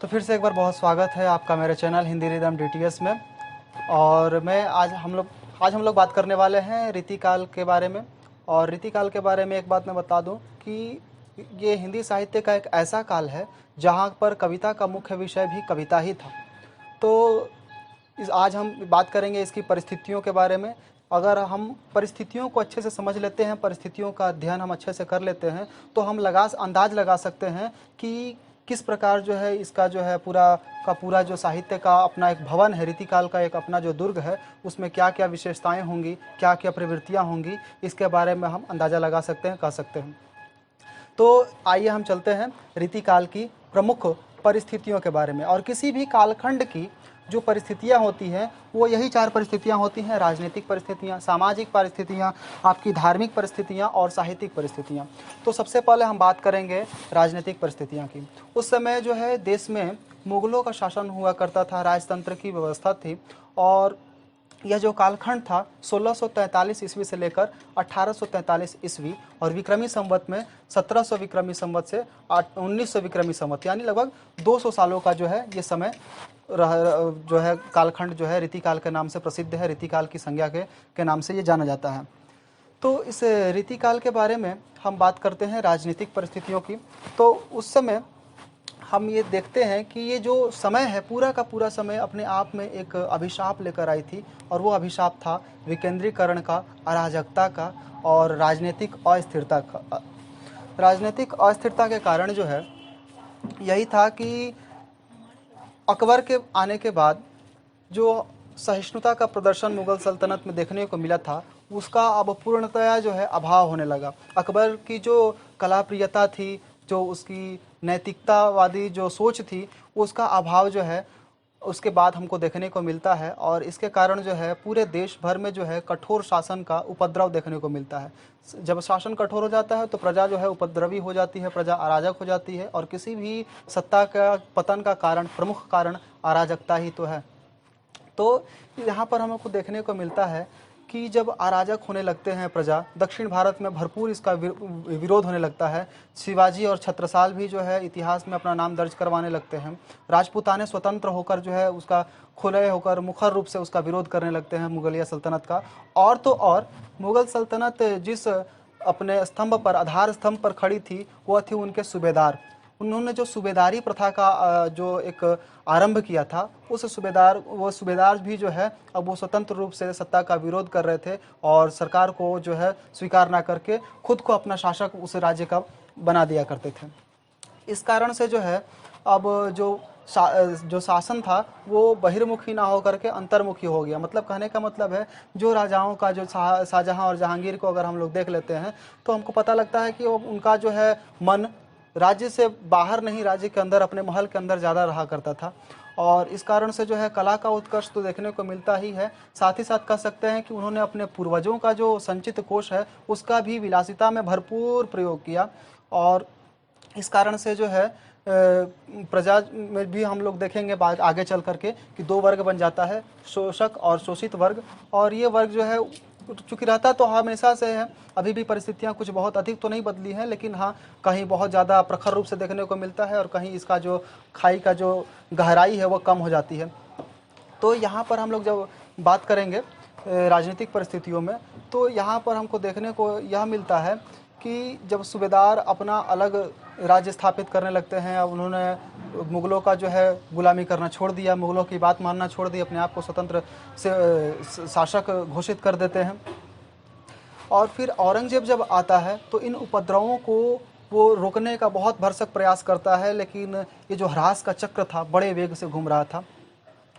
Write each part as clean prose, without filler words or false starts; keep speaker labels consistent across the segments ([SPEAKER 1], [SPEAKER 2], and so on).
[SPEAKER 1] तो फिर से एक बार बहुत स्वागत है आपका मेरे चैनल हिंदी रिदम डीटीएस में। और मैं आज हम लोग बात करने वाले हैं रीतिकाल के बारे में। और रीतिकाल के बारे में एक बात मैं बता दूं कि ये हिंदी साहित्य का एक ऐसा काल है जहां पर कविता का मुख्य विषय भी कविता ही था। तो आज हम बात करेंगे इसकी परिस्थितियों के बारे में। अगर हम परिस्थितियों को अच्छे से समझ लेते हैं, परिस्थितियों का अध्ययन हम अच्छे से कर लेते हैं, तो हम अंदाज लगा सकते हैं कि किस प्रकार जो है इसका जो है पूरा जो साहित्य का अपना एक भवन है, रीतिकाल का एक अपना जो दुर्ग है, उसमें क्या क्या विशेषताएं होंगी, क्या क्या प्रवृत्तियां होंगी, इसके बारे में हम अंदाज़ा लगा सकते हैं, कह सकते हैं। तो आइए हम चलते हैं रीतिकाल की प्रमुख परिस्थितियों के बारे में। और किसी भी कालखंड की जो परिस्थितियां होती हैं वो यही 4 परिस्थितियां होती हैं: राजनीतिक परिस्थितियां, सामाजिक परिस्थितियां, आपकी धार्मिक परिस्थितियां और साहित्यिक परिस्थितियां। तो सबसे पहले हम बात करेंगे राजनीतिक परिस्थितियां की। उस समय जो है देश में मुगलों का शासन हुआ करता था, राजतंत्र की व्यवस्था थी। और यह जो कालखंड था 1643 ईस्वी से लेकर 1843 ईस्वी, और विक्रमी संवत में 1700 विक्रमी संवत से 1900 विक्रमी संवत, यानी लगभग 200 सालों का जो है ये समय जो है कालखंड जो है रीतिकाल के नाम से प्रसिद्ध है। रीतिकाल की संज्ञा के नाम से ये जाना जाता है। तो इस रीतिकाल के बारे में हम बात करते हैं राजनीतिक परिस्थितियों की। तो उस समय हम ये देखते हैं कि ये जो समय है, पूरा का पूरा समय अपने आप में एक अभिशाप लेकर आई थी। और वो अभिशाप था विकेंद्रीकरण का, अराजकता का और राजनीतिक अस्थिरता का। राजनीतिक अस्थिरता के कारण जो है यही था कि अकबर के आने के बाद जो सहिष्णुता का प्रदर्शन मुगल सल्तनत में देखने को मिला था, उसका अब पूर्णतया जो है अभाव होने लगा। अकबर की जो कलाप्रियता थी, जो उसकी नैतिकतावादी जो सोच थी, उसका अभाव जो है उसके बाद हमको देखने को मिलता है। और इसके कारण जो है पूरे देश भर में जो है कठोर शासन का उपद्रव देखने को मिलता है। जब शासन कठोर हो जाता है तो प्रजा जो है उपद्रवी हो जाती है, प्रजा अराजक हो जाती है। और किसी भी सत्ता का पतन का कारण, प्रमुख कारण अराजकता ही तो है। तो यहाँ पर हमको देखने को मिलता है कि जब अराजक होने लगते हैं प्रजा, दक्षिण भारत में भरपूर इसका विरोध होने लगता है। शिवाजी और छत्रसाल भी जो है इतिहास में अपना नाम दर्ज करवाने लगते हैं। राजपूताने स्वतंत्र होकर जो है उसका खुले होकर मुखर रूप से उसका विरोध करने लगते हैं मुगलिया सल्तनत का। और तो और मुगल सल्तनत जिस अपने स्तंभ पर, आधार स्तंभ पर खड़ी थी, वह थी उनके सूबेदार। उन्होंने जो सूबेदारी प्रथा का जो एक आरंभ किया था, वो सूबेदार भी जो है अब वो स्वतंत्र रूप से सत्ता का विरोध कर रहे थे और सरकार को जो है स्वीकार ना करके खुद को अपना शासक उस राज्य का बना दिया करते थे। इस कारण से जो है अब जो शासन था वो बहिर्मुखी ना होकर के अंतर्मुखी हो गया। मतलब कहने का मतलब है, जो राजाओं का जो शाहजहां और जहांगीर को अगर हम लोग देख लेते हैं तो हमको पता लगता है कि उनका जो है मन राज्य से बाहर नहीं, राज्य के अंदर, अपने महल के अंदर ज़्यादा रहा करता था। और इस कारण से जो है कला का उत्कर्ष तो देखने को मिलता ही है। साथ ही साथ कह सकते हैं कि उन्होंने अपने पूर्वजों का जो संचित कोष है उसका भी विलासिता में भरपूर प्रयोग किया। और इस कारण से जो है प्रजा में भी हम लोग देखेंगे बाद आगे चल करके कि 2 वर्ग बन जाता है, शोषक और शोषित वर्ग। और ये वर्ग जो है चूँकि रहता तो हमेशा से है, अभी भी परिस्थितियाँ कुछ बहुत अधिक तो नहीं बदली हैं, लेकिन हाँ कहीं बहुत ज़्यादा प्रखर रूप से देखने को मिलता है और कहीं इसका जो खाई का जो गहराई है वो कम हो जाती है। तो यहाँ पर हम लोग जब बात करेंगे राजनीतिक परिस्थितियों में, तो यहाँ पर हमको देखने को यह मिलता है कि जब सूबेदार अपना अलग राज्य स्थापित करने लगते हैं, उन्होंने मुग़लों का जो है गुलामी करना छोड़ दिया, मुग़लों की बात मानना छोड़ दी, अपने आप को स्वतंत्र से शासक घोषित कर देते हैं। और फिर औरंगजेब जब आता है तो इन उपद्रवों को वो रोकने का बहुत भरसक प्रयास करता है, लेकिन ये जो ह्रास का चक्र था बड़े वेग से घूम रहा था।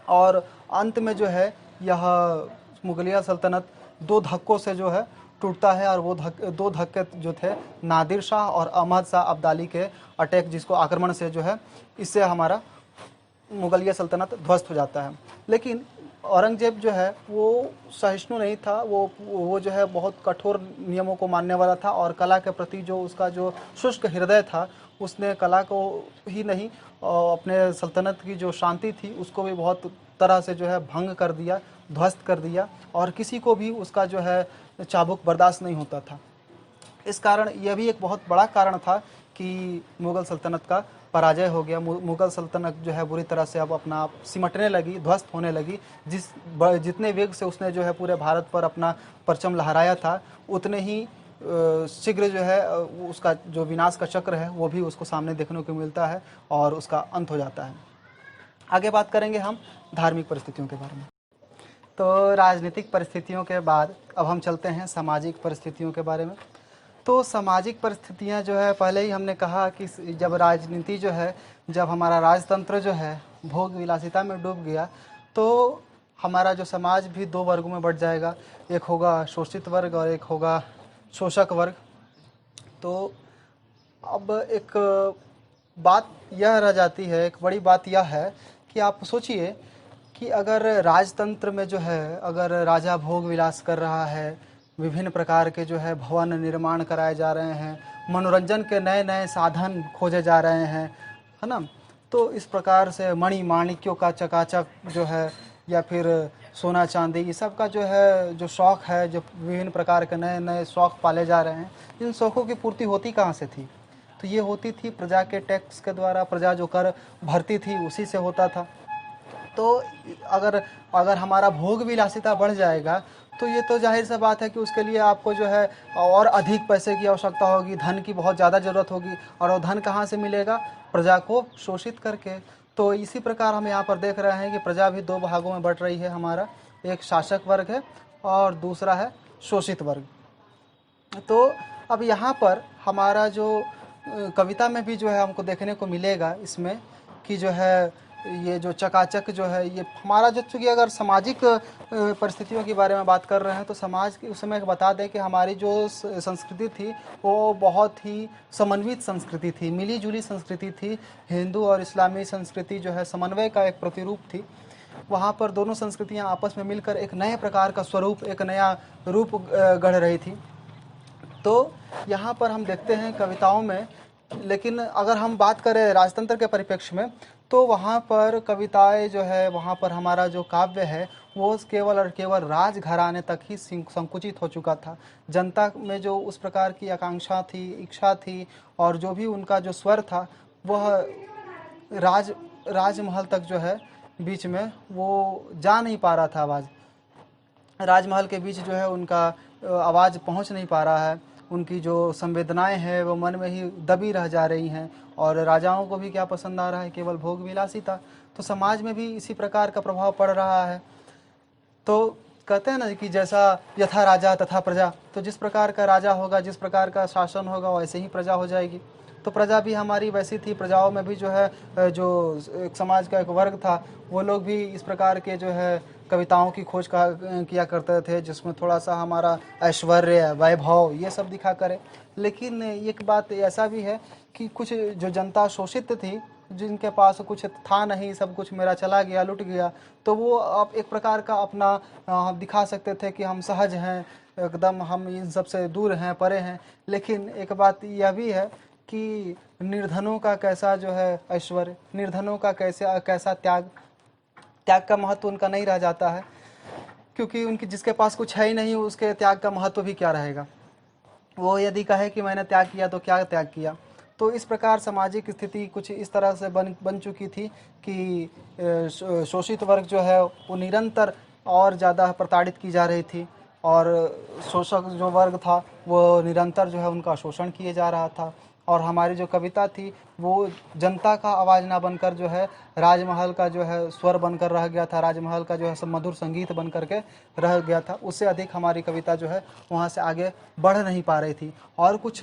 [SPEAKER 1] और अंत में जो है यह मुगलिया सल्तनत 2 धक्कों से जो है टूटता है। और वो 2 धक्के जो थे नादिर शाह और अहमद शाह अब्दाली के अटैक, जिसको आक्रमण से जो है, इससे हमारा मुगलिया सल्तनत ध्वस्त हो जाता है। लेकिन औरंगजेब जो है वो सहिष्णु नहीं था, वो जो है बहुत कठोर नियमों को मानने वाला था। और कला के प्रति जो उसका जो शुष्क हृदय था, उसने कला को ही नहीं अपने सल्तनत की जो शांति थी उसको भी बहुत तरह से जो है भंग कर दिया, ध्वस्त कर दिया। और किसी को भी उसका जो है चाबुक बर्दाश्त नहीं होता था। इस कारण यह भी एक बहुत बड़ा कारण था कि मुग़ल सल्तनत का पराजय हो गया। मुगल सल्तनत जो है बुरी तरह से अब अपना आप सिमटने लगी, ध्वस्त होने लगी। जितने वेग से उसने जो है पूरे भारत पर अपना परचम लहराया था, उतने ही शीघ्र जो है उसका जो विनाश का चक्र है वो भी उसको सामने देखने को मिलता है और उसका अंत हो जाता है। आगे बात करेंगे हम धार्मिक परिस्थितियों के बारे में। तो राजनीतिक परिस्थितियों के बाद अब हम चलते हैं सामाजिक परिस्थितियों के बारे में। तो सामाजिक परिस्थितियां जो है, पहले ही हमने कहा कि जब राजनीति जो है, जब हमारा राजतंत्र जो है भोग विलासिता में डूब गया, तो हमारा जो समाज भी दो वर्गों में बढ़ जाएगा। एक होगा शोषित वर्ग और एक होगा शोषक वर्ग। तो अब एक बात यह रह जाती है, एक बड़ी बात यह है कि आप सोचिए कि अगर राजतंत्र में जो है, अगर राजा भोग विलास कर रहा है, विभिन्न प्रकार के जो है भवन निर्माण कराए जा रहे हैं, मनोरंजन के नए नए साधन खोजे जा रहे हैं, है ना। तो इस प्रकार से मणि माणिक्यों का चकाचक जो है, या फिर सोना चांदी, ये सब का जो है जो शौक़ है, जो विभिन्न प्रकार के नए नए शौक़ पाले जा रहे हैं, इन शौक़ों की पूर्ति होती कहाँ से थी? तो ये होती थी प्रजा के टैक्स के द्वारा। प्रजा जो कर भरती थी उसी से होता था। तो अगर अगर हमारा भोग विलासिता बढ़ जाएगा, तो ये तो जाहिर सा बात है कि उसके लिए आपको जो है और अधिक पैसे की आवश्यकता होगी, धन की बहुत ज़्यादा ज़रूरत होगी। और वो धन कहाँ से मिलेगा? प्रजा को शोषित करके। तो इसी प्रकार हम यहाँ पर देख रहे हैं कि प्रजा भी दो भागों में बट रही है हमारा। एक शासक वर्ग है और दूसरा है शोषित वर्ग। तो अब यहाँ पर हमारा जो कविता में भी जो है हमको देखने को मिलेगा इसमें कि जो है ये जो चकाचक जो है, ये हमारा जो, चूँकि अगर सामाजिक परिस्थितियों के बारे में बात कर रहे हैं तो समाज की उस समय बता दें कि हमारी जो संस्कृति थी वो बहुत ही समन्वित संस्कृति थी, मिली जुली संस्कृति थी। हिंदू और इस्लामी संस्कृति जो है समन्वय का एक प्रतिरूप थी। वहाँ पर दोनों संस्कृतियाँ आपस में मिलकर एक नए प्रकार का स्वरूप, एक नया रूप गढ़ रही थी। तो यहाँ पर हम देखते हैं कविताओं में, लेकिन अगर हम बात करें राजतंत्र के परिप्रेक्ष्य में, तो वहाँ पर कविताएं जो है, वहाँ पर हमारा जो काव्य है वो केवल और केवल राजघराने तक ही संकुचित हो चुका था। जनता में जो उस प्रकार की आकांक्षा थी, इच्छा थी, और जो भी उनका जो स्वर था, वह राजमहल तक जो है बीच में वो जा नहीं पा रहा था। आवाज़ राजमहल के बीच जो है उनका आवाज़ पहुंच नहीं पा रहा है। उनकी जो संवेदनाएं हैं वो मन में ही दबी रह जा रही हैं। और राजाओं को भी क्या पसंद आ रहा है? केवल भोग विलासिता। तो समाज में भी इसी प्रकार का प्रभाव पड़ रहा है। तो कहते हैं ना कि जैसा यथा राजा तथा प्रजा, तो जिस प्रकार का राजा होगा, जिस प्रकार का शासन होगा, वैसे ही प्रजा हो जाएगी। तो प्रजा भी हमारी वैसी थी। प्रजाओं में भी जो है जो एक समाज का एक वर्ग था, वो लोग भी इस प्रकार के जो है कविताओं की खोज किया करते थे, जिसमें थोड़ा सा हमारा ऐश्वर्य, वैभव ये सब दिखा करे। लेकिन एक बात ऐसा भी है कि कुछ जो जनता शोषित थी, जिनके पास कुछ था नहीं, सब कुछ मेरा चला गया, लुट गया, तो वो अब एक प्रकार का अपना दिखा सकते थे कि हम सहज हैं, एकदम हम इन सब से दूर हैं, परे हैं। लेकिन एक बात यह भी है कि निर्धनों का कैसा जो है ऐश्वर्य, निर्धनों का कैसा त्याग का महत्व उनका नहीं रह जाता है। क्योंकि उनकी जिसके पास कुछ है ही नहीं, उसके त्याग का महत्व भी क्या रहेगा? वो यदि कहे कि मैंने त्याग किया तो क्या त्याग किया? तो इस प्रकार सामाजिक स्थिति कुछ इस तरह से बन चुकी थी कि शोषित वर्ग जो है वो निरंतर और ज़्यादा प्रताड़ित की जा रही थी, और शोषक जो वर्ग था वो निरंतर जो है उनका शोषण किए जा रहा था। और हमारी जो कविता थी वो जनता का आवाज़ ना बनकर जो है राजमहल का जो है स्वर बनकर रह गया था, राजमहल का जो है सब मधुर संगीत बन करके रह गया था। उससे अधिक हमारी कविता जो है वहाँ से आगे बढ़ नहीं पा रही थी। और कुछ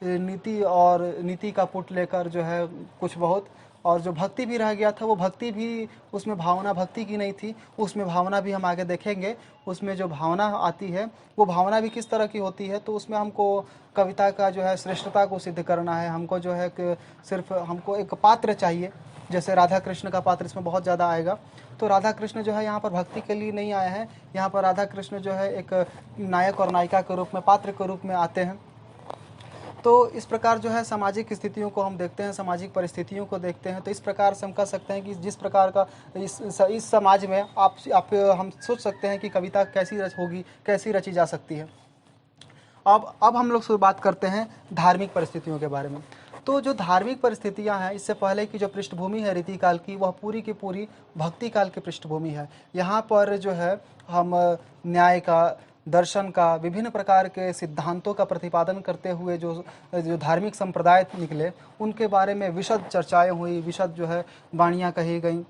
[SPEAKER 1] नीति का पुट लेकर जो है कुछ बहुत, और जो भक्ति भी रह गया था, वो भक्ति भी उसमें भावना भक्ति की नहीं थी। उसमें भावना भी हम आगे देखेंगे, उसमें जो भावना आती है वो भावना भी किस तरह की होती है। तो उसमें हमको कविता का जो है श्रेष्ठता को सिद्ध करना है। हमको जो है कि सिर्फ हमको एक पात्र चाहिए, जैसे राधा कृष्ण का पात्र इसमें बहुत ज़्यादा आएगा। तो राधा कृष्ण जो है यहाँ पर भक्ति के लिए नहीं आए हैं, यहाँ पर राधा कृष्ण जो है एक नायक और नायिका के रूप में, पात्र के रूप में आते हैं। तो इस प्रकार जो है सामाजिक स्थितियों को हम देखते हैं, सामाजिक परिस्थितियों को देखते हैं। तो इस प्रकार से हम कह सकते हैं कि जिस प्रकार का इस समाज में आप हम सोच सकते हैं कि कविता कैसी होगी, कैसी रची जा सकती है। अब हम लोग बात करते हैं धार्मिक परिस्थितियों के बारे में। तो जो धार्मिक परिस्थितियां हैं, इससे पहले की जो पृष्ठभूमि है रीतिकाल की, वह पूरी की पूरी भक्ति काल की पृष्ठभूमि है। यहाँ पर जो है हम न्याय का, दर्शन का, विभिन्न प्रकार के सिद्धांतों का प्रतिपादन करते हुए जो जो धार्मिक संप्रदाय निकले, उनके बारे में विशद चर्चाएं हुई, विशद जो है वाणियाँ कही गई,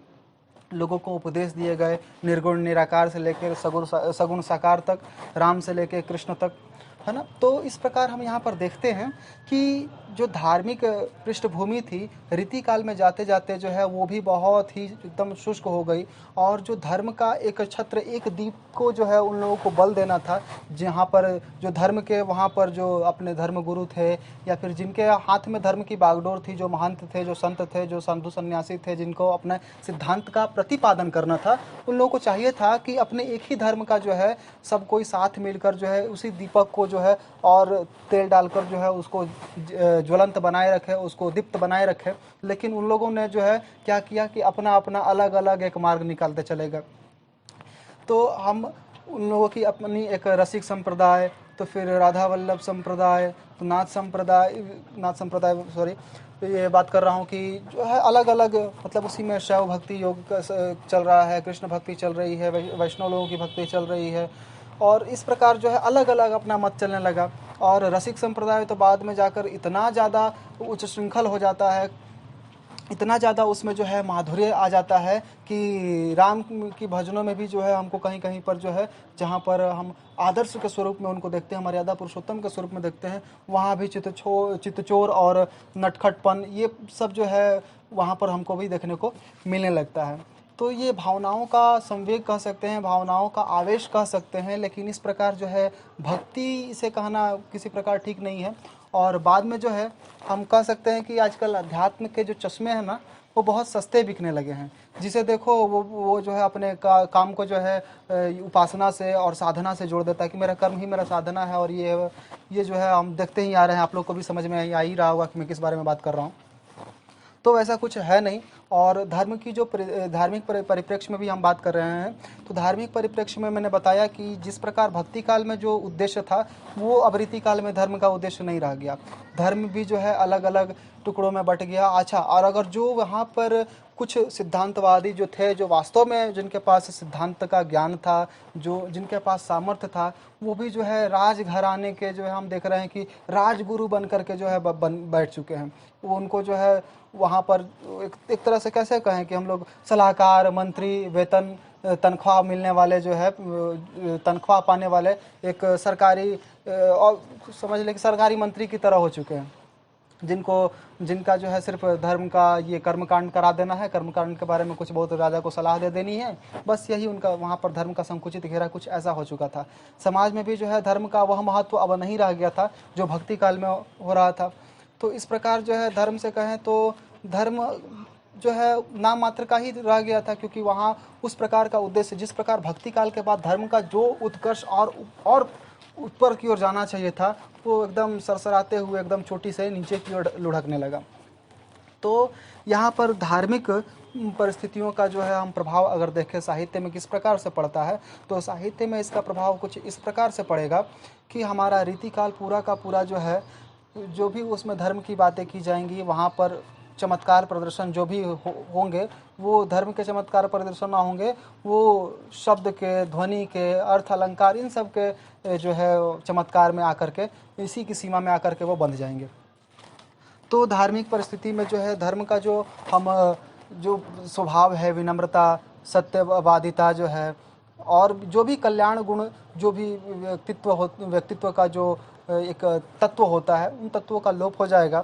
[SPEAKER 1] लोगों को उपदेश दिए गए, निर्गुण निराकार से लेकर सगुण साकार तक, राम से लेकर कृष्ण तक, है ना। तो इस प्रकार हम यहाँ पर देखते हैं कि जो धार्मिक पृष्ठभूमि थी, रीतिकाल में जाते जाते जो है वो भी बहुत ही एकदम शुष्क हो गई। और जो धर्म का एक छत्र, एक दीप को जो है उन लोगों को बल देना था, जहाँ पर जो धर्म के, वहाँ पर जो अपने धर्म गुरु थे या फिर जिनके हाथ में धर्म की बागडोर थी, जो महंत थे, जो संत थे, जो साधु सन्यासी थे, जिनको अपने सिद्धांत का प्रतिपादन करना था, उन लोगों को चाहिए था कि अपने एक ही धर्म का जो है सब कोई साथ मिलकर जो है उसी दीपक को जो है और तेल डालकर जो है उसको ज्वलंत बनाए रखे, उसको दीप्त बनाए रखे। लेकिन उन लोगों ने जो है क्या किया कि अपना अपना अलग अलग एक मार्ग निकालते चले गए। तो हम उन लोगों की अपनी एक रसिक संप्रदाय, तो फिर राधा वल्लभ संप्रदाय, तो नाथ संप्रदाय सॉरी, ये बात कर रहा हूँ कि जो है अलग अलग, मतलब उसी में शैव भक्ति योग चल रहा है, कृष्ण भक्ति चल रही है, वैष्णव लोगों की भक्ति चल रही है, और इस प्रकार जो है अलग अलग अपना मत चलने लगा। और रसिक संप्रदाय तो बाद में जाकर इतना ज़्यादा उच्च श्रृंखल हो जाता है, इतना ज़्यादा उसमें जो है माधुर्य आ जाता है कि राम की भजनों में भी जो है हमको कहीं कहीं पर जो है, जहाँ पर हम आदर्श के स्वरूप में उनको देखते हैं, मर्यादा पुरुषोत्तम के स्वरूप में देखते हैं, वहाँ भी चित्तचोर और नटखटपन, ये सब जो है वहाँ पर हमको भी देखने को मिलने लगता है। तो ये भावनाओं का संवेग कह सकते हैं, भावनाओं का आवेश कह सकते हैं, लेकिन इस प्रकार जो है भक्ति इसे कहना किसी प्रकार ठीक नहीं है। और बाद में जो है हम कह सकते हैं कि आजकल अध्यात्म के जो चश्मे हैं ना, वो बहुत सस्ते बिकने लगे हैं। जिसे देखो वो जो है अपने काम को जो है उपासना से और साधना से जोड़ देता है कि मेरा कर्म ही मेरा साधना है। और ये जो है हम देखते ही आ रहे हैं, आप लोग को भी समझ में आ ही रहा होगा कि मैं किस बारे में बात कर रहा हूँ। तो ऐसा कुछ है नहीं। और धर्म की जो धार्मिक परिप्रेक्ष्य में भी हम बात कर रहे हैं, तो धार्मिक परिप्रेक्ष्य में मैंने बताया कि जिस प्रकार भक्ति काल में जो उद्देश्य था, वो अब रीति काल में धर्म का उद्देश्य नहीं रह गया। धर्म भी जो है अलग अलग टुकड़ों में बट गया। अच्छा, और अगर जो वहाँ पर कुछ सिद्धांतवादी जो थे, जो वास्तव में जिनके पास सिद्धांत का ज्ञान था, जो जिनके पास सामर्थ्य था, वो भी जो है राजघराने के जो है हम देख रहे हैं कि राजगुरु बन करके जो है बैठ चुके हैं। वो उनको जो है वहाँ पर एक तरह से कैसे कहें कि हम लोग सलाहकार, मंत्री, वेतन, तनख्वाह मिलने वाले जो है, तनख्वाह पाने वाले एक सरकारी और समझ लें कि सरकारी मंत्री की तरह हो चुके हैं, जिनका जो है सिर्फ धर्म का ये कर्मकांड करा देना है, कर्मकांड के बारे में कुछ बहुत राजा को सलाह दे देनी है, बस यही उनका वहाँ पर धर्म का संकुचित घेरा कुछ ऐसा हो चुका था। समाज में भी जो है धर्म का वह महत्व अब नहीं रह गया था जो भक्ति काल में हो रहा था। तो इस प्रकार जो है धर्म से कहें तो धर्म जो है नाम मात्र का ही रह गया था, क्योंकि वहाँ उस प्रकार का उद्देश्य, जिस प्रकार भक्ति काल के बाद धर्म का जो उत्कर्ष और ऊपर की ओर जाना चाहिए था, वो एकदम सरसराते हुए एकदम चोटी से नीचे की ओर लुढ़कने लगा। तो यहाँ पर धार्मिक परिस्थितियों का जो है हम प्रभाव अगर देखें साहित्य में किस प्रकार से पड़ता है, तो साहित्य में इसका प्रभाव कुछ इस प्रकार से पड़ेगा कि हमारा रीतिकाल पूरा का पूरा जो है, जो भी उसमें धर्म की बातें की जाएंगी, वहाँ पर चमत्कार प्रदर्शन जो भी होंगे, वो धर्म के चमत्कार प्रदर्शन ना होंगे, वो शब्द के, ध्वनि के, अर्थ अलंकार, इन सब के जो है चमत्कार में आकर के, इसी की सीमा में आकर के वो बंध जाएंगे। तो धार्मिक परिस्थिति में जो है धर्म का जो जो स्वभाव है, विनम्रता, सत्यवादिता जो है, और जो भी कल्याण गुण, जो भी व्यक्तित्व का जो एक तत्व होता है, उन तत्वों का लोप हो जाएगा।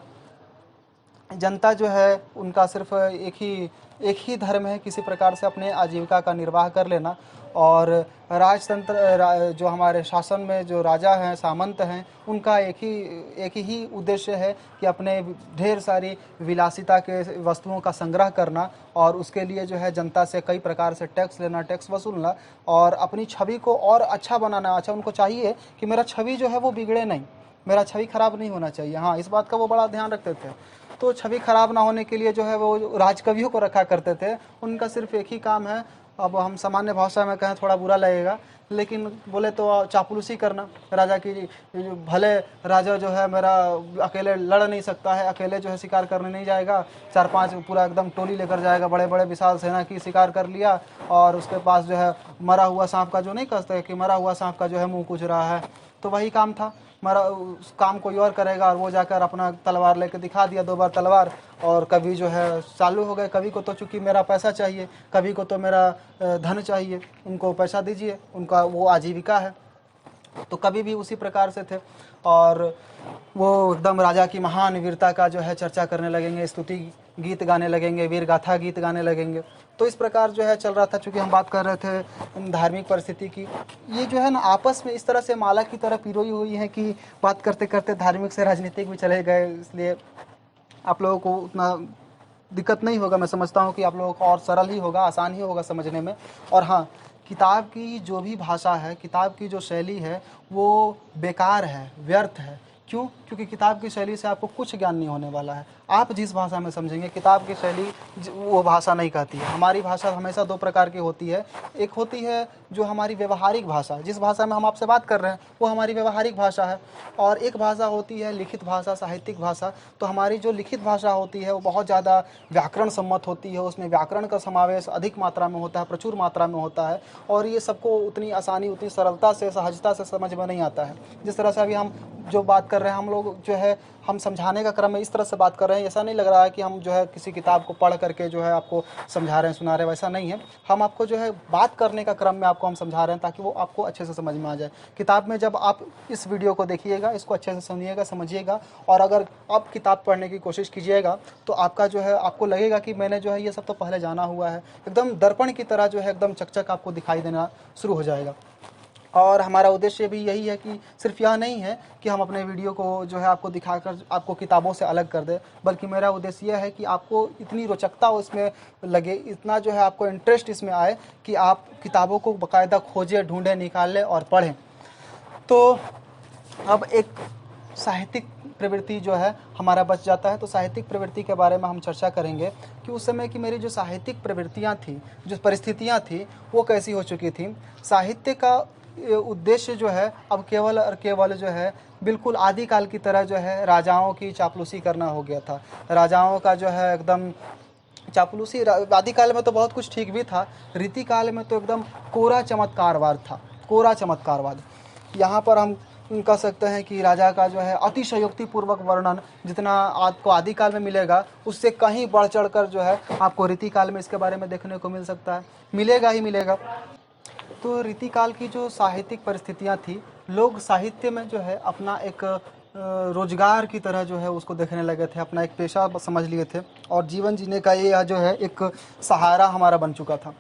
[SPEAKER 1] जनता जो है उनका सिर्फ एक ही धर्म है, किसी प्रकार से अपने आजीविका का निर्वाह कर लेना। और राजतंत्र जो हमारे शासन में जो राजा हैं, सामंत हैं, उनका एक ही उद्देश्य है कि अपने ढेर सारी विलासिता के वस्तुओं का संग्रह करना, और उसके लिए जो है जनता से कई प्रकार से टैक्स लेना, टैक्स वसूलना, और अपनी छवि को और अच्छा बनाना। अच्छा, उनको चाहिए कि मेरा छवि जो है वो बिगड़े नहीं, मेरा छवि खराब नहीं होना चाहिए। हाँ, इस बात का वो बड़ा ध्यान रखते थे। तो छवि खराब ना होने के लिए जो है वो राजकवियों को रखा करते थे। उनका सिर्फ एक ही काम है, अब हम सामान्य भाषा में कहें थोड़ा बुरा लगेगा, लेकिन बोले तो चापलूसी करना राजा की। भले राजा जो है मेरा अकेले लड़ नहीं सकता है, अकेले जो है शिकार करने नहीं जाएगा, 4-5 पूरा एकदम टोली लेकर जाएगा, बड़े बड़े विशाल सेना की शिकार कर लिया, और उसके पास जो है मरा हुआ सांप का, जो नहीं कहते कि मरा हुआ सांप का जो है मुंह कुछ रहा है, तो वही काम था। मरा उस काम कोई और करेगा, और वो जाकर अपना तलवार लेकर दिखा दिया 2 बार तलवार, और कभी जो है चालू हो गए। कभी को तो चूंकि मेरा पैसा चाहिए, कभी को तो मेरा धन चाहिए, उनको पैसा दीजिए, उनका वो आजीविका है, तो कभी भी उसी प्रकार से थे। और वो एकदम राजा की महान वीरता का जो है चर्चा करने लगेंगे, स्तुति गीत गाने लगेंगे, वीर गाथा गीत गाने लगेंगे। तो इस प्रकार जो है चल रहा था। चूँकि हम बात कर रहे थे धार्मिक परिस्थिति की, ये जो है ना आपस में इस तरह से माला की तरह पिरोई हुई है कि बात करते करते धार्मिक से राजनीतिक भी चले गए। इसलिए आप लोगों को उतना दिक्कत नहीं होगा, मैं समझता हूँ कि आप लोगों को और सरल ही होगा, आसान ही होगा समझने में। और हाँ, किताब की जो भी भाषा है, किताब की जो शैली है, वो बेकार है, व्यर्थ है। क्यों? क्योंकि किताब की शैली से आपको कुछ ज्ञान नहीं होने वाला है। आप जिस भाषा में समझेंगे, किताब की शैली वो भाषा नहीं कहती है। हमारी भाषा हमेशा 2 प्रकार की होती है। एक होती है जो हमारी व्यवहारिक भाषा, जिस भाषा में हम आपसे बात कर रहे हैं वो हमारी व्यवहारिक भाषा है। और एक भाषा होती है लिखित भाषा, साहित्यिक भाषा। तो हमारी जो लिखित भाषा होती है वो बहुत ज़्यादा व्याकरण सम्मत होती है, उसमें व्याकरण का समावेश अधिक मात्रा में होता है, प्रचुर मात्रा में होता है, और ये सबको उतनी आसानी, उतनी सरलता से, सहजता से समझ में नहीं आता है। जिस तरह से अभी हम जो बात कर रहे हैं, हम लोग जो है हम समझाने का क्रम में इस तरह से बात कर रहे हैं, ऐसा नहीं लग रहा है कि हम जो है किसी किताब को पढ़ करके जो है आपको समझा रहे हैं, सुना रहे हैं, वैसा नहीं है। हम आपको जो है बात करने का क्रम में आपको हम समझा रहे हैं, ताकि वो आपको अच्छे से समझ में आ जाए। किताब में जब आप इस वीडियो को देखिएगा, इसको अच्छे से सुनिएगा, समझिएगा, और अगर आप किताब पढ़ने की कोशिश कीजिएगा तो आपका जो है आपको लगेगा कि मैंने जो है ये सब तो पहले जाना हुआ है। एकदम दर्पण की तरह जो है एकदम चकचक आपको दिखाई देना शुरू हो जाएगा। और हमारा उद्देश्य भी यही है कि सिर्फ यह नहीं है कि हम अपने वीडियो को जो है आपको दिखाकर आपको किताबों से अलग कर दें, बल्कि मेरा उद्देश्य यह है कि आपको इतनी रोचकता इसमें लगे, इतना जो है आपको इंटरेस्ट इसमें आए कि आप किताबों को बाकायदा खोजें, ढूंढें, निकालें और पढ़ें। तो अब एक साहित्यिक प्रवृत्ति जो है हमारा बच जाता है। तो साहित्यिक प्रवृत्ति के बारे में हम चर्चा करेंगे कि उस समय की मेरी जो साहित्यिक प्रवृत्तियाँ थी, जो परिस्थितियाँ थी, वो कैसी हो चुकी थी। साहित्य का उद्देश्य जो है अब केवल और केवल जो है बिल्कुल आदिकाल की तरह जो है राजाओं की चापलूसी करना हो गया था। राजाओं का जो है एकदम चापलूसी, आदिकाल में तो बहुत कुछ ठीक भी था, रीतिकाल में तो एकदम कोरा चमत्कारवाद था, कोरा चमत्कारवाद। यहाँ पर हम कह सकते हैं कि राजा का जो है अतिशयोक्तिपूर्वक वर्णन जितना आपको आदिकाल में मिलेगा, उससे कहीं बढ़ चढ़ कर जो है आपको रीतिकाल में इसके बारे में देखने को मिल सकता है, मिलेगा ही मिलेगा। तो रीतिकाल की जो साहित्यिक परिस्थितियाँ थी, लोग साहित्य में जो है अपना एक रोजगार की तरह जो है उसको देखने लगे थे, अपना एक पेशा समझ लिए थे, और जीवन जीने का ये जो है एक सहारा हमारा बन चुका था।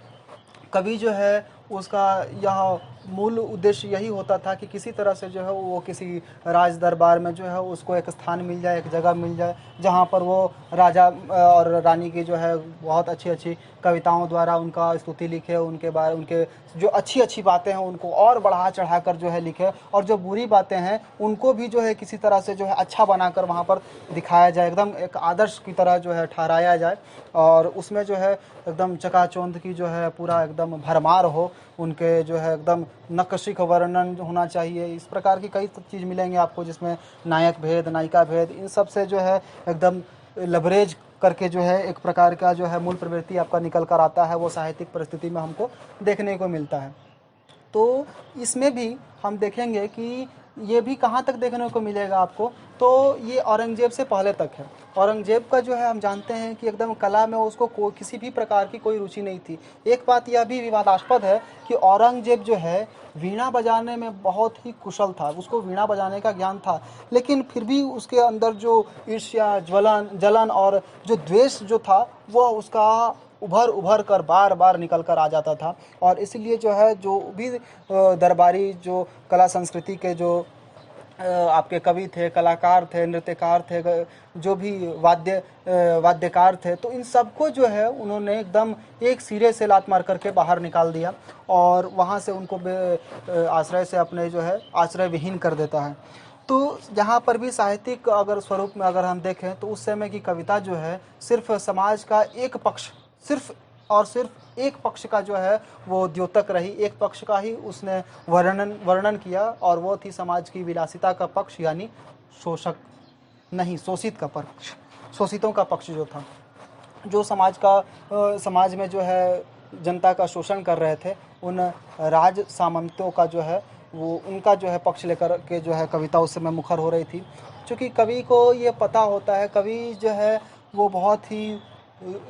[SPEAKER 1] कवि जो है उसका यह मूल उद्देश्य यही होता था कि किसी तरह से जो है वो किसी राज दरबार में जो है उसको एक स्थान मिल जाए, एक जगह मिल जाए, जहाँ पर वो राजा और रानी की जो है बहुत अच्छी अच्छी कविताओं द्वारा उनका स्तुति लिखे, उनके बारे, उनके जो अच्छी अच्छी बातें हैं उनको और बढ़ा चढ़ा कर जो है लिखे, और जो बुरी बातें हैं उनको भी जो है किसी तरह से जो है अच्छा बनाकर वहाँ पर दिखाया जाए, एकदम एक आदर्श की तरह जो है ठहराया जाए, और उसमें जो है एकदम चकाचौंध की जो है पूरा एकदम भरमार हो, उनके जो है एकदम नक्शी का वर्णन होना चाहिए। इस प्रकार की कई चीज़ मिलेंगे आपको, जिसमें नायक भेद, नायिका भेद, इन सब से जो है एकदम लवरेज करके जो है एक प्रकार का जो है मूल प्रवृत्ति आपका निकल कर आता है, वो साहित्यिक परिस्थिति में हमको देखने को मिलता है। तो इसमें भी हम देखेंगे कि ये भी कहाँ तक देखने को मिलेगा आपको, तो ये औरंगजेब से पहले तक है। औरंगजेब का जो है हम जानते हैं कि एकदम कला में उसको किसी भी प्रकार की कोई रुचि नहीं थी। एक बात यह भी विवादास्पद है कि औरंगजेब जो है वीणा बजाने में बहुत ही कुशल था, उसको वीणा बजाने का ज्ञान था, लेकिन फिर भी उसके अंदर जो ईर्ष्या, जलन और जो द्वेष जो था वह उसका उभर कर बार बार निकल कर आ जाता था। और इसलिए जो है जो भी दरबारी जो कला संस्कृति के जो आपके कवि थे, कलाकार थे, नृत्यकार थे, जो भी वाद्यकार थे, तो इन सबको जो है उन्होंने एकदम एक सिरे से लात मार करके बाहर निकाल दिया, और वहाँ से उनको आश्रय से अपने जो है आश्रय विहीन कर देता है। तो यहाँ पर भी साहित्यिक अगर स्वरूप में अगर हम देखें तो उस समय की कविता जो है सिर्फ समाज का एक पक्ष, सिर्फ और सिर्फ एक पक्ष का जो है वो द्योतक रही, एक पक्ष का ही उसने वर्णन किया, और वो थी समाज की विलासिता का पक्ष, यानी शोषक नहीं, शोषित का पक्ष, शोषितों का पक्ष जो था, जो समाज में जो है जनता का शोषण कर रहे थे, उन राज सामंतों का जो है वो उनका जो है पक्ष लेकर के जो है कविता उस समय मुखर हो रही थी। क्योंकि कवि को ये पता होता है, कवि जो है वो बहुत ही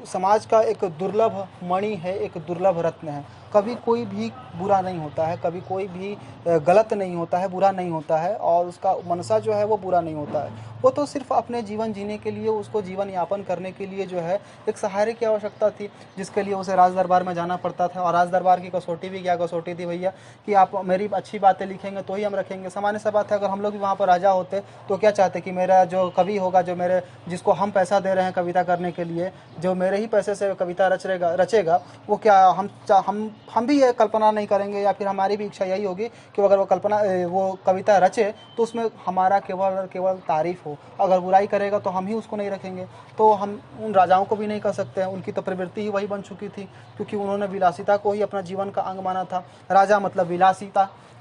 [SPEAKER 1] समाज का एक दुर्लभ मणि है, एक दुर्लभ रत्न है। कभी कोई भी बुरा नहीं होता है, कभी कोई भी गलत नहीं होता है, बुरा नहीं होता है, और उसका मनसा जो है वो बुरा नहीं होता है। वो तो सिर्फ अपने जीवन जीने के लिए, उसको जीवन यापन करने के लिए जो है एक सहारे की आवश्यकता थी, जिसके लिए उसे राज दरबार में जाना पड़ता था। और राज दरबार की कसौटी भी क्या कसौटी थी भैया, कि आप मेरी अच्छी बातें लिखेंगे तो ही हम रखेंगे। सामान्य सा बात है, अगर हम लोग भी वहाँ पर राजा होते तो क्या चाहते कि मेरा जो कवि होगा, जो मेरे जिसको हम पैसा दे रहे हैं कविता करने के लिए, जो मेरे ही पैसे से कविता रचेगा, वो क्या हम भी ये कल्पना नहीं करेंगे, या फिर हमारी भी इच्छा यही होगी कि अगर वो कविता रचे तो उसमें हमारा केवल तारीफ हो, अगर बुराई करेगा तो हम ही उसको नहीं रखेंगे। तो हम उन राजाओं को भी नहीं कर सकते हैं, उनकी तो प्रवृत्ति ही वही बन चुकी थी, क्योंकि उन्होंने विलासिता को ही अपना जीवन का अंग माना था। राजा मतलब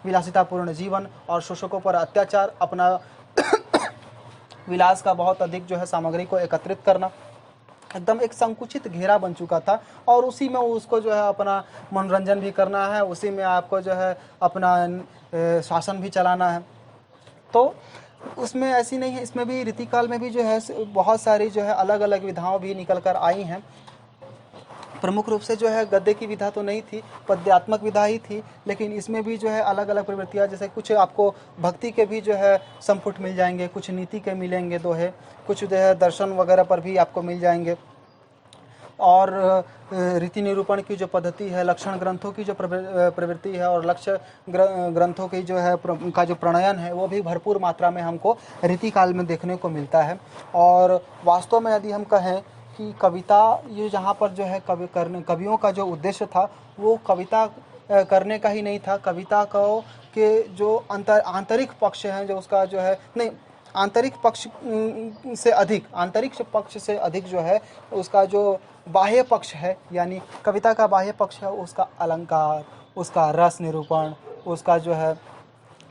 [SPEAKER 1] विलासितापूर्ण जीवन और शोषकों पर अत्याचार, अपना विलास का बहुत अधिक जो है सामग्री को एकत्रित करना, एकदम एक संकुचित घेरा बन चुका था। और उसी में उसको जो है अपना मनोरंजन भी करना है, उसी में आपको जो है अपना शासन भी चलाना है। तो उसमें ऐसी नहीं है, इसमें भी रीतिकाल में भी जो है बहुत सारी जो है अलग अलग विधाओं भी निकल कर आई हैं। प्रमुख रूप से जो है गद्य की विधा तो नहीं थी, पद्यात्मक विधा ही थी, लेकिन इसमें भी जो है अलग अलग प्रवृत्तियाँ, जैसे कुछ आपको भक्ति के भी जो है संपुट मिल जाएंगे, कुछ नीति के मिलेंगे दोहे, कुछ जो है दर्शन वगैरह पर भी आपको मिल जाएंगे। और रीति निरूपण की जो पद्धति है, लक्षण ग्रंथों की जो प्रवृत्ति है, और लक्ष्य ग्रंथों की जो है का जो प्रणयन है, वो भी भरपूर मात्रा में हमको रीतिकाल में देखने को मिलता है। और वास्तव में यदि हम कहें कि कविता ये जहाँ पर जो है कवियों का जो उद्देश्य था, वो कविता करने का ही नहीं था, कविता को के जो आंतरिक पक्ष हैं, जो उसका जो है नहीं आंतरिक पक्ष से अधिक जो है उसका जो बाह्य पक्ष है, यानी कविता का बाह्य पक्ष है, उसका अलंकार, उसका रस निरूपण, उसका जो है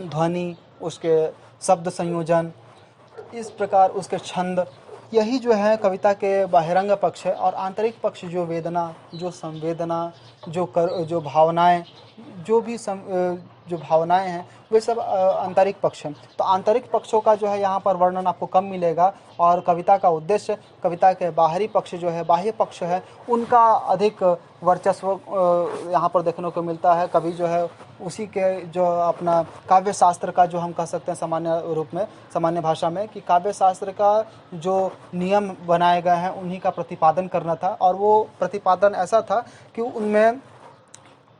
[SPEAKER 1] ध्वनि, उसके शब्द संयोजन, इस प्रकार उसके छंद, यही जो है कविता के बहिरंग पक्ष है। और आंतरिक पक्ष जो वेदना, जो संवेदना, जो भावनाएं, जो भावनाएं हैं, वे सब आंतरिक पक्ष हैं। तो आंतरिक पक्षों का जो है यहाँ पर वर्णन आपको कम मिलेगा, और कविता का उद्देश्य, कविता के बाहरी पक्ष जो है, बाह्य पक्ष है, उनका अधिक वर्चस्व यहाँ पर देखने को मिलता है। कवि जो है उसी के जो अपना काव्य शास्त्र का, जो हम कह सकते हैं सामान्य रूप में, सामान्य भाषा में, कि काव्य शास्त्र का जो नियम बनाए गए हैं उन्हीं का प्रतिपादन करना था। और वो प्रतिपादन ऐसा था कि उनमें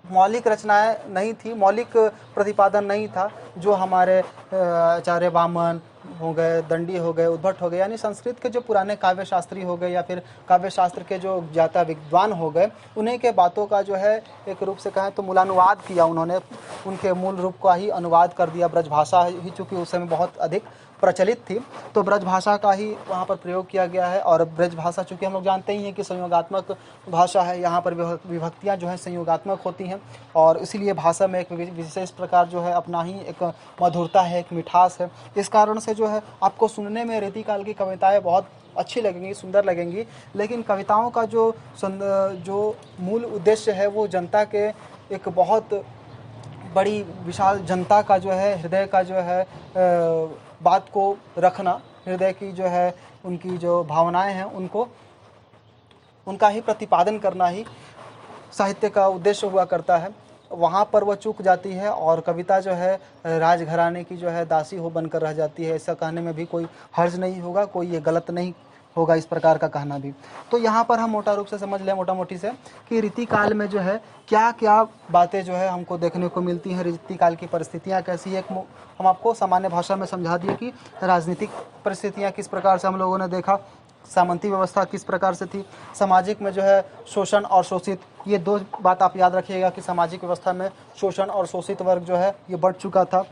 [SPEAKER 1] मौलिक रचनाएं नहीं थी, मौलिक प्रतिपादन नहीं था, जो हमारे आचार्य वामन हो गए, दंडी हो गए, उद्भट हो गए, यानी संस्कृत के जो पुराने काव्य शास्त्री हो गए, या फिर काव्य शास्त्र के जो ज्ञाता विद्वान हो गए, उन्हीं के बातों का जो है एक रूप से कहें तो मूलानुवाद किया उन्होंने, उनके मूल रूप का ही अनुवाद कर दिया। ब्रजभाषा ही चूँकि उस समय बहुत अधिक प्रचलित थी, तो ब्रजभाषा का ही वहाँ पर प्रयोग किया गया है। और ब्रजभाषा चूँकि हम लोग जानते ही हैं कि संयोगात्मक भाषा है, यहाँ पर विभक्तियाँ जो हैं संयोगात्मक होती हैं, और इसीलिए भाषा में एक विशेष प्रकार जो है अपना ही एक मधुरता है, एक मिठास है। इस कारण से जो है आपको सुनने में रीतिकाल की कविताएँ बहुत अच्छी लगेंगी, सुंदर लगेंगी, लेकिन कविताओं का जो मूल उद्देश्य है, वो जनता के एक बहुत बड़ी विशाल जनता का जो है हृदय का जो है बात को रखना, हृदय की जो है उनकी जो भावनाएं हैं उनका ही प्रतिपादन करना ही साहित्य का उद्देश्य हुआ करता है। वहाँ पर वह चूक जाती है, और कविता जो है राजघराने की जो है दासी हो बनकर रह जाती है। ऐसा कहने में भी कोई हर्ज नहीं होगा, कोई ये गलत नहीं होगा इस प्रकार का कहना भी। तो यहाँ पर हम मोटा रूप से समझ लें, मोटा मोटी से, कि रीतिकाल में जो है क्या क्या बातें जो है हमको देखने को मिलती हैं, रीतिकाल की परिस्थितियाँ कैसी है। हम आपको सामान्य भाषा में समझा दिए कि राजनीतिक परिस्थितियाँ किस प्रकार से हम लोगों ने देखा, सामंती व्यवस्था किस प्रकार से थी, सामाजिक में जो है शोषण और शोषित, ये दो बात आप याद रखिएगा कि सामाजिक व्यवस्था में शोषण और शोषित वर्ग जो है ये बढ़ चुका था।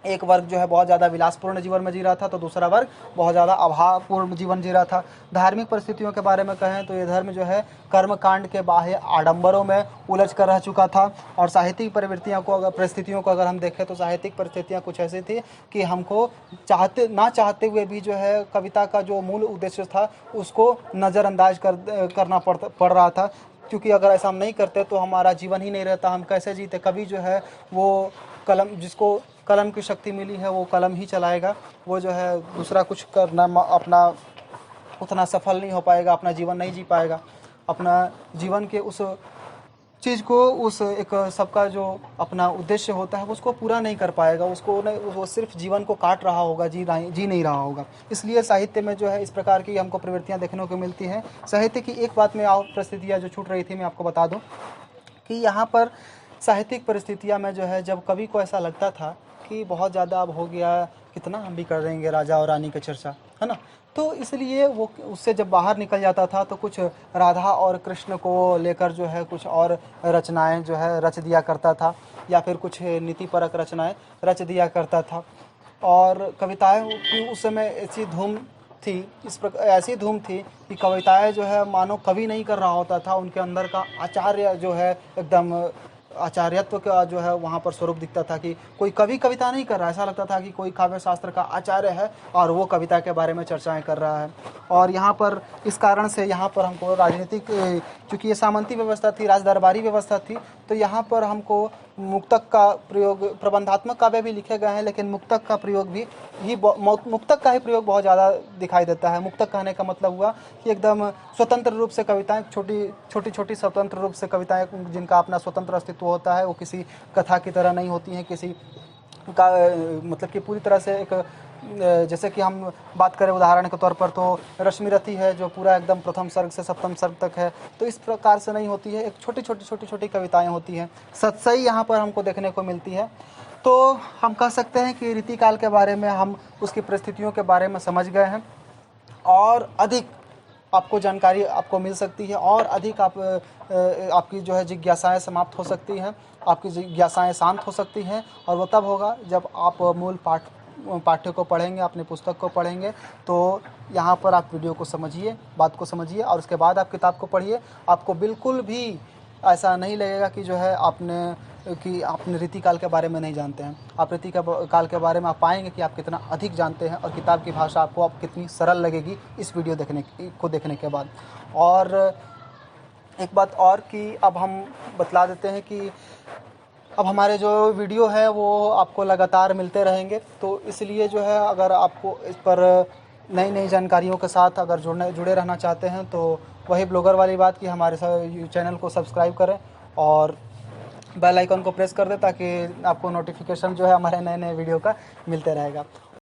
[SPEAKER 1] एक वर्ग जो है बहुत ज़्यादा विलासपूर्ण जीवन में जी रहा था, तो दूसरा वर्ग बहुत ज़्यादा अभावपूर्ण जीवन जी रहा था। धार्मिक परिस्थितियों के बारे में कहें तो ये धर्म जो है कर्मकांड के बाह्य आडंबरों में उलझ कर रह चुका था। और साहित्यिक प्रवृत्तियों को अगर परिस्थितियों को अगर हम देखें तो साहित्यिक परिस्थितियाँ कुछ ऐसी थी कि हमको चाहते हुए भी जो है कविता का जो मूल उद्देश्य था उसको नज़रअंदाज करना पड़ रहा था, क्योंकि अगर ऐसा हम नहीं करते तो हमारा जीवन ही नहीं रहता, हम कैसे जीते। कवि जो है वो जिसको कलम की शक्ति मिली है वो कलम ही चलाएगा, वो जो है दूसरा कुछ करना अपना उतना सफल नहीं हो पाएगा, अपना जीवन नहीं जी पाएगा, अपना जीवन के उस चीज़ को, उस एक सबका जो अपना उद्देश्य होता है उसको पूरा नहीं कर पाएगा, उसको नहीं, वो सिर्फ जीवन को काट रहा होगा, जी नहीं रहा होगा। इसलिए साहित्य में जो है इस प्रकार की हमको प्रवृत्तियाँ देखने को मिलती हैं। साहित्य की एक बात में और परिस्थितियाँ जो छूट रही थी मैं आपको बता दूँ कि यहाँ पर साहित्यिक परिस्थितियाँ में जो है जब कवि को ऐसा लगता था कि बहुत ज़्यादा अब हो गया, कितना हम भी कर देंगे राजा और रानी की चर्चा, है ना, तो इसलिए वो उससे जब बाहर निकल जाता था तो कुछ राधा और कृष्ण को लेकर जो है कुछ और रचनाएं जो है रच दिया करता था, या फिर कुछ नीतिपरक रचनाएं रच दिया करता था। और कविताएं की उस समय ऐसी धूम थी, ऐसी धूम थी कि कविताएं जो है मानो कवि नहीं कर रहा होता था, उनके अंदर का आचार्य जो है एकदम आचार्यत्व का जो है वहाँ पर स्वरूप दिखता था कि कोई कवि कविता नहीं कर रहा, ऐसा लगता था कि कोई काव्य शास्त्र का आचार्य है और वो कविता के बारे में चर्चाएं कर रहा है। और यहाँ पर इस कारण से यहाँ पर हमको राजनीतिक, चूँकि ये सामंती व्यवस्था थी, राजदरबारी व्यवस्था थी, तो यहाँ पर हमको मुक्तक का प्रयोग, प्रबंधात्मक काव्य भी लिखे गए हैं लेकिन मुक्तक का प्रयोग भी मुक्तक का ही प्रयोग बहुत ज़्यादा दिखाई देता है। मुक्तक कहने का मतलब हुआ कि एकदम स्वतंत्र रूप से कविताएं, छोटी स्वतंत्र रूप से कविताएं जिनका अपना स्वतंत्र अस्तित्व होता है, वो किसी कथा की तरह नहीं होती हैं, किसी का मतलब कि पूरी तरह से एक, जैसे कि हम बात करें उदाहरण के तौर पर तो रश्मिरथी है जो पूरा एकदम प्रथम सर्ग से सप्तम सर्ग तक है, तो इस प्रकार से नहीं होती है, एक छोटी कविताएं होती हैं। सतसई यहाँ पर हमको देखने को मिलती है। तो हम कह सकते हैं कि रीतिकाल के बारे में हम उसकी परिस्थितियों के बारे में समझ गए हैं और अधिक आपको जानकारी आपको मिल सकती है और अधिक आपकी जो है जिज्ञासाएं समाप्त हो सकती हैं, आपकी जिज्ञासाएं शांत हो सकती हैं। और वो तब होगा जब आप मूल पाठ्य को पढ़ेंगे, अपनी पुस्तक को पढ़ेंगे। तो यहाँ पर आप वीडियो को समझिए, बात को समझिए और उसके बाद आप किताब को पढ़िए। आपको बिल्कुल भी ऐसा नहीं लगेगा कि जो है आपने रीतिकाल के बारे में नहीं जानते हैं। आप रीतिकाल के बारे में आप पाएंगे कि आप कितना अधिक जानते हैं और किताब की भाषा आपको अब कितनी सरल लगेगी इस वीडियो देखने के बाद। और एक बात और कि अब हम बतला देते हैं कि अब हमारे जो वीडियो है वो आपको लगातार मिलते रहेंगे, तो इसलिए जो है अगर आपको इस पर नई जानकारियों के साथ अगर जुड़े रहना चाहते हैं तो वही ब्लॉगर वाली बात कि हमारे चैनल को सब्सक्राइब करें और बेल आइकन को प्रेस कर दें ताकि आपको नोटिफिकेशन जो है हमारे नए वीडियो का मिलते रहेगा।